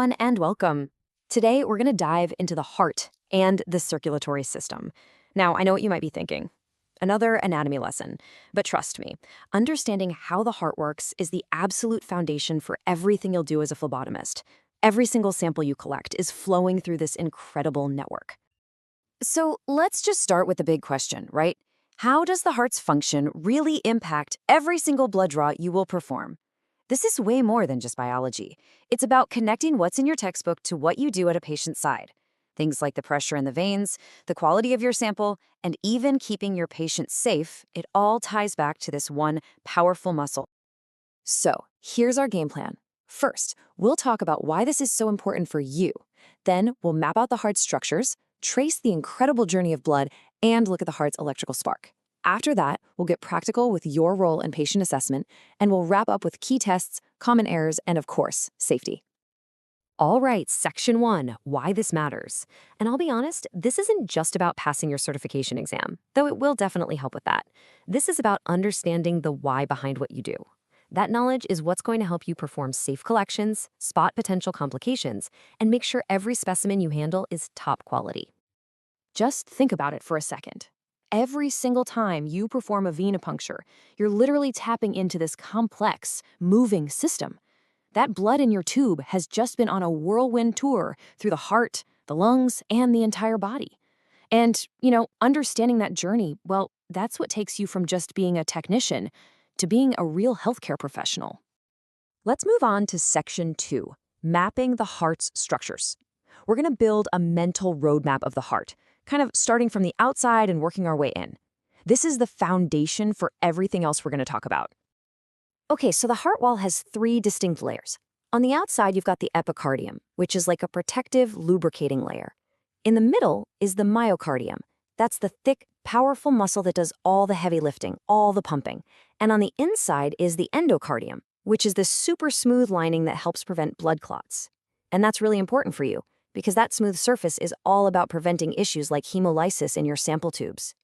everyone, and welcome. Today, we're going to dive into the heart and the circulatory system. Now, I know what you might be thinking. Another anatomy lesson. But trust me, understanding how the heart works is the absolute foundation for everything you'll do as a phlebotomist. Every single sample you collect is flowing through this incredible network. So let's just start with the big question, right? How does the heart's function really impact every single blood draw you will perform? This is way more than just biology. It's about connecting what's in your textbook to what you do at a patient's side. Things like the pressure in the veins, the quality of your sample, and even keeping your patient safe, it all ties back to this one powerful muscle. So, here's our game plan. First, we'll talk about why this is so important for you. Then, we'll map out the heart's structures, trace the incredible journey of blood, and look at the heart's electrical spark. After that, we'll get practical with your role in patient assessment, and we'll wrap up with key tests, common errors, and of course, safety. All right, section 1, why this matters. And I'll be honest, this isn't just about passing your certification exam, though it will definitely help with that. This is about understanding the why behind what you do. That knowledge is what's going to help you perform safe collections, spot potential complications, and make sure every specimen you handle is top quality. Just think about it for a second. Every single time you perform a venipuncture, you're literally tapping into this complex, moving system. That blood in your tube has just been on a whirlwind tour through the heart, the lungs, and the entire body. And, understanding that journey, well, that's what takes you from just being a technician to being a real healthcare professional. Let's move on to section 2, mapping the heart's structures. We're going to build a mental roadmap of the heart, kind of starting from the outside and working our way in. This is the foundation for everything else we're going to talk about. Okay, so the heart wall has 3 distinct layers. On the outside, you've got the epicardium, which is like a protective, lubricating layer. In the middle is the myocardium. That's the thick, powerful muscle that does all the heavy lifting, all the pumping. And on the inside is the endocardium, which is the super smooth lining that helps prevent blood clots. And that's really important for you, because that smooth surface is all about preventing issues like hemolysis in your sample tubes.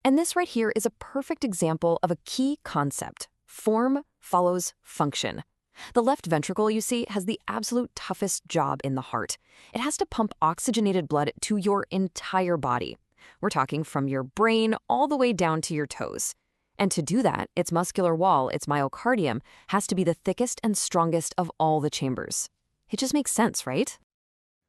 And this right here is a perfect example of a key concept. Form follows function. The left ventricle, you see, has the absolute toughest job in the heart. It has to pump oxygenated blood to your entire body. We're talking from your brain all the way down to your toes. And to do that, its muscular wall, its myocardium, has to be the thickest and strongest of all the chambers. It just makes sense, right?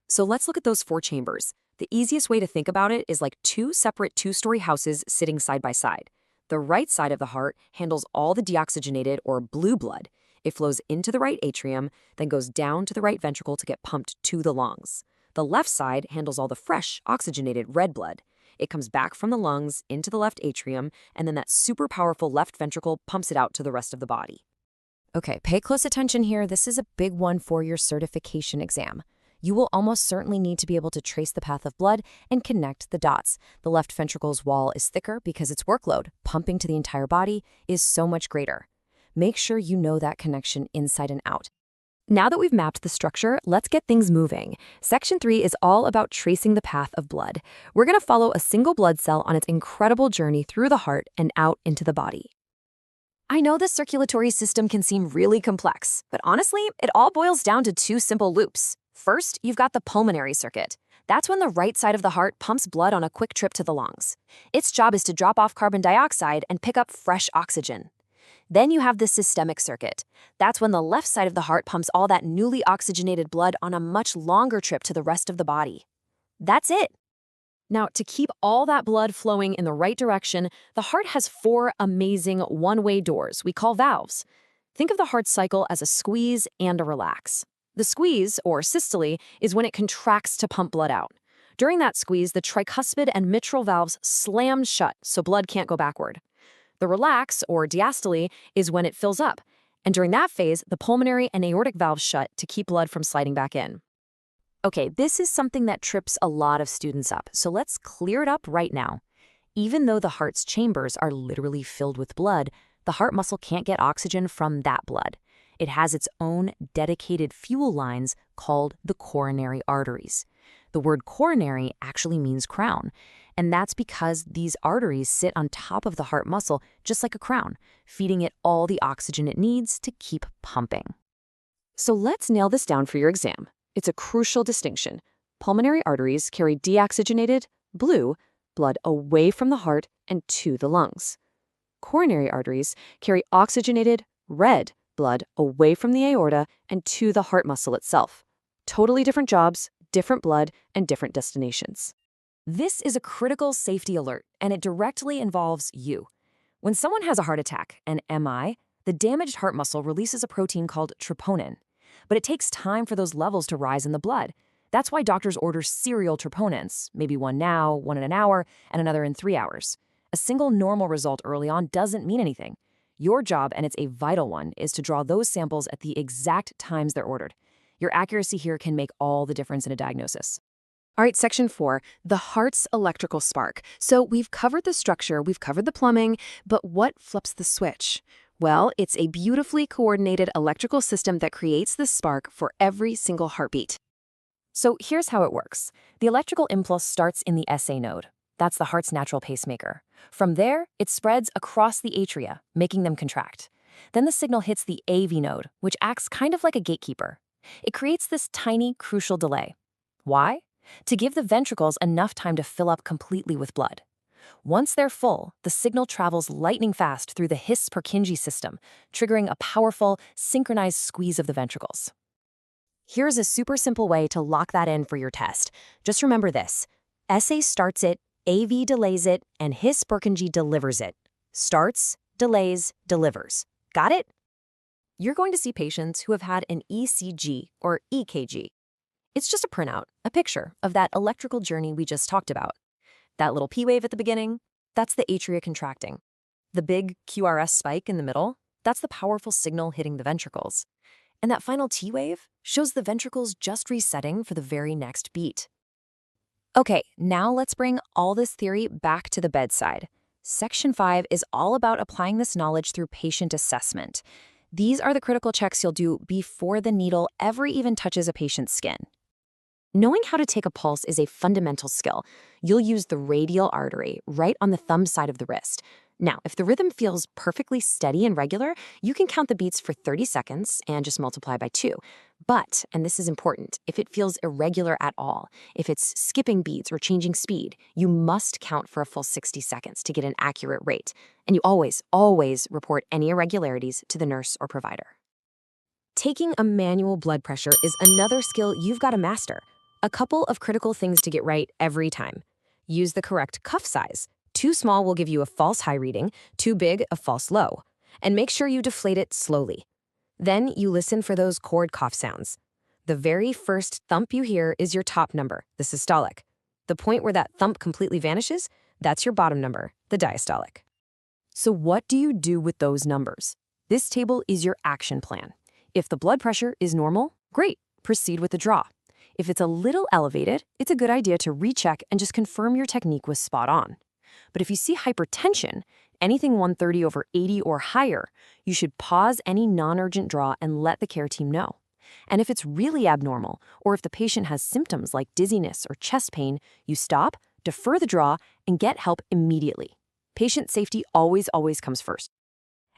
So let's look at those 4 chambers. The easiest way to think about it is like 2 separate 2-story houses sitting side by side. The right side of the heart handles all the deoxygenated or blue blood. It flows into the right atrium, then goes down to the right ventricle to get pumped to the lungs. The left side handles all the fresh, oxygenated red blood. It comes back from the lungs into the left atrium, and then that super powerful left ventricle pumps it out to the rest of the body. Okay, pay close attention here. This is a big one for your certification exam. You will almost certainly need to be able to trace the path of blood and connect the dots. The left ventricle's wall is thicker because its workload, pumping to the entire body, is so much greater. Make sure you know that connection inside and out. Now that we've mapped the structure, let's get things moving. Section 3 is all about tracing the path of blood. We're going to follow a single blood cell on its incredible journey through the heart and out into the body. I know the circulatory system can seem really complex, but honestly, it all boils down to 2 simple loops. First, you've got the pulmonary circuit. That's when the right side of the heart pumps blood on a quick trip to the lungs. Its job is to drop off carbon dioxide and pick up fresh oxygen. Then you have the systemic circuit. That's when the left side of the heart pumps all that newly oxygenated blood on a much longer trip to the rest of the body. That's it. Now, to keep all that blood flowing in the right direction, the heart has 4 amazing one-way doors we call valves. Think of the heart cycle as a squeeze and a relax. The squeeze, or systole, is when it contracts to pump blood out. During that squeeze, the tricuspid and mitral valves slam shut so blood can't go backward. The relax, or diastole, is when it fills up. And during that phase, the pulmonary and aortic valves shut to keep blood from sliding back in. Okay, this is something that trips a lot of students up, so let's clear it up right now. Even though the heart's chambers are literally filled with blood, the heart muscle can't get oxygen from that blood. It has its own dedicated fuel lines called the coronary arteries. The word coronary actually means crown, and that's because these arteries sit on top of the heart muscle just like a crown, feeding it all the oxygen it needs to keep pumping. So let's nail this down for your exam. It's a crucial distinction. Pulmonary arteries carry deoxygenated, blue, blood away from the heart and to the lungs. Coronary arteries carry oxygenated, red, blood away from the aorta and to the heart muscle itself. Totally different jobs, different blood, and different destinations. This is a critical safety alert, and it directly involves you. When someone has a heart attack, an MI, the damaged heart muscle releases a protein called troponin. But it takes time for those levels to rise in the blood. That's why doctors order serial troponins, maybe one now, one in an hour, and another in 3 hours. A single normal result early on doesn't mean anything. Your job, and it's a vital one, is to draw those samples at the exact times they're ordered. Your accuracy here can make all the difference in a diagnosis. All right, section 4, the heart's electrical spark. So we've covered the structure, we've covered the plumbing, but what flips the switch? Well, it's a beautifully coordinated electrical system that creates the spark for every single heartbeat. So here's how it works. The electrical impulse starts in the SA node. That's the heart's natural pacemaker. From there, it spreads across the atria, making them contract. Then the signal hits the AV node, which acts kind of like a gatekeeper. It creates this tiny, crucial delay. Why? To give the ventricles enough time to fill up completely with blood. Once they're full, the signal travels lightning fast through the His-Purkinje system, triggering a powerful, synchronized squeeze of the ventricles. Here's a super simple way to lock that in for your test. Just remember this. SA starts it, AV delays it, and His-Purkinje delivers it. Starts, delays, delivers. Got it? You're going to see patients who have had an ECG or EKG. It's just a printout, a picture of that electrical journey we just talked about. That little P wave at the beginning, that's the atria contracting. The big QRS spike in the middle, that's the powerful signal hitting the ventricles. And that final T wave shows the ventricles just resetting for the very next beat. Okay, now let's bring all this theory back to the bedside. Section 5 is all about applying this knowledge through patient assessment. These are the critical checks you'll do before the needle ever even touches a patient's skin. Knowing how to take a pulse is a fundamental skill. You'll use the radial artery right on the thumb side of the wrist. Now, if the rhythm feels perfectly steady and regular, you can count the beats for 30 seconds and just multiply by 2. But, and this is important, if it feels irregular at all, if it's skipping beats or changing speed, you must count for a full 60 seconds to get an accurate rate. And you always report any irregularities to the nurse or provider. Taking a manual blood pressure is another skill you've got to master. A couple of critical things to get right every time. Use the correct cuff size. Too small will give you a false high reading, too big a false low. And make sure you deflate it slowly. Then you listen for those cord cough sounds. The very first thump you hear is your top number, the systolic. The point where that thump completely vanishes, that's your bottom number, the diastolic. So what do you do with those numbers? This table is your action plan. If the blood pressure is normal, great, proceed with the draw. If it's a little elevated, it's a good idea to recheck and just confirm your technique was spot on. But if you see hypertension, anything 130/80 or higher, you should pause any non-urgent draw and let the care team know. And if it's really abnormal, or if the patient has symptoms like dizziness or chest pain, you stop, defer the draw, and get help immediately. Patient safety always comes first.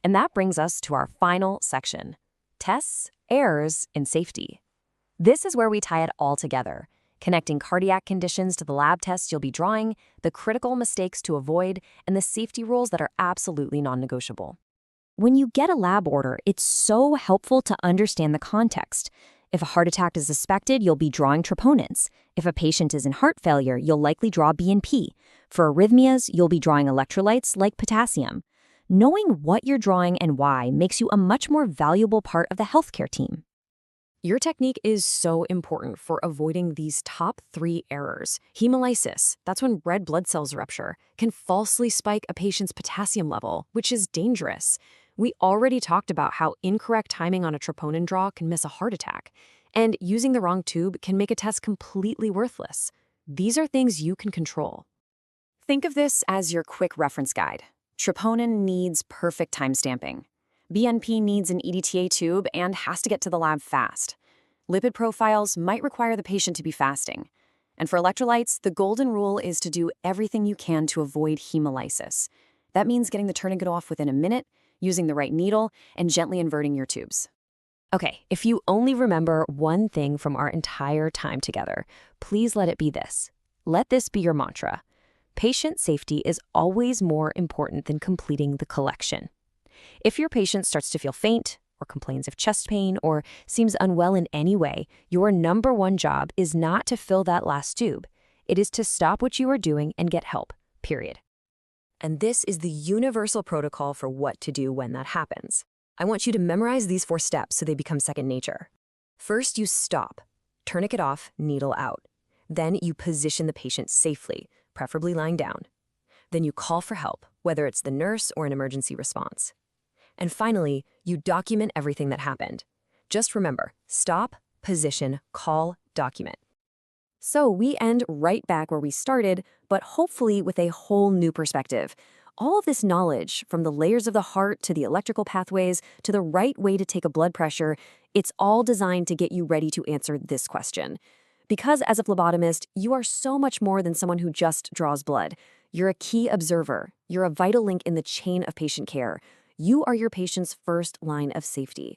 And that brings us to our final section, tests, errors, and safety. This is where we tie it all together, connecting cardiac conditions to the lab tests you'll be drawing, the critical mistakes to avoid, and the safety rules that are absolutely non-negotiable. When you get a lab order, it's so helpful to understand the context. If a heart attack is suspected, you'll be drawing troponins. If a patient is in heart failure, you'll likely draw BNP. For arrhythmias, you'll be drawing electrolytes like potassium. Knowing what you're drawing and why makes you a much more valuable part of the healthcare team. Your technique is so important for avoiding these top 3 errors. Hemolysis, that's when red blood cells rupture, can falsely spike a patient's potassium level, which is dangerous. We already talked about how incorrect timing on a troponin draw can miss a heart attack, and using the wrong tube can make a test completely worthless. These are things you can control. Think of this as your quick reference guide. Troponin needs perfect time stamping. BNP needs an EDTA tube and has to get to the lab fast. Lipid profiles might require the patient to be fasting. And for electrolytes, the golden rule is to do everything you can to avoid hemolysis. That means getting the tourniquet off within a minute, using the right needle, and gently inverting your tubes. Okay, if you only remember one thing from our entire time together, please let it be this. Let this be your mantra. Patient safety is always more important than completing the collection. If your patient starts to feel faint, or complains of chest pain, or seems unwell in any way, your number one job is not to fill that last tube. It is to stop what you are doing and get help, period. And this is the universal protocol for what to do when that happens. I want you to memorize these 4 steps so they become second nature. First, you stop. Tourniquet off, needle out. Then you position the patient safely, preferably lying down. Then you call for help, whether it's the nurse or an emergency response. And finally, you document everything that happened. Just remember, stop, position, call, document. So we end right back where we started, but hopefully with a whole new perspective. All of this knowledge, from the layers of the heart to the electrical pathways to the right way to take a blood pressure, it's all designed to get you ready to answer this question. Because as a phlebotomist, you are so much more than someone who just draws blood. You're a key observer. You're a vital link in the chain of patient care. You are your patient's first line of safety.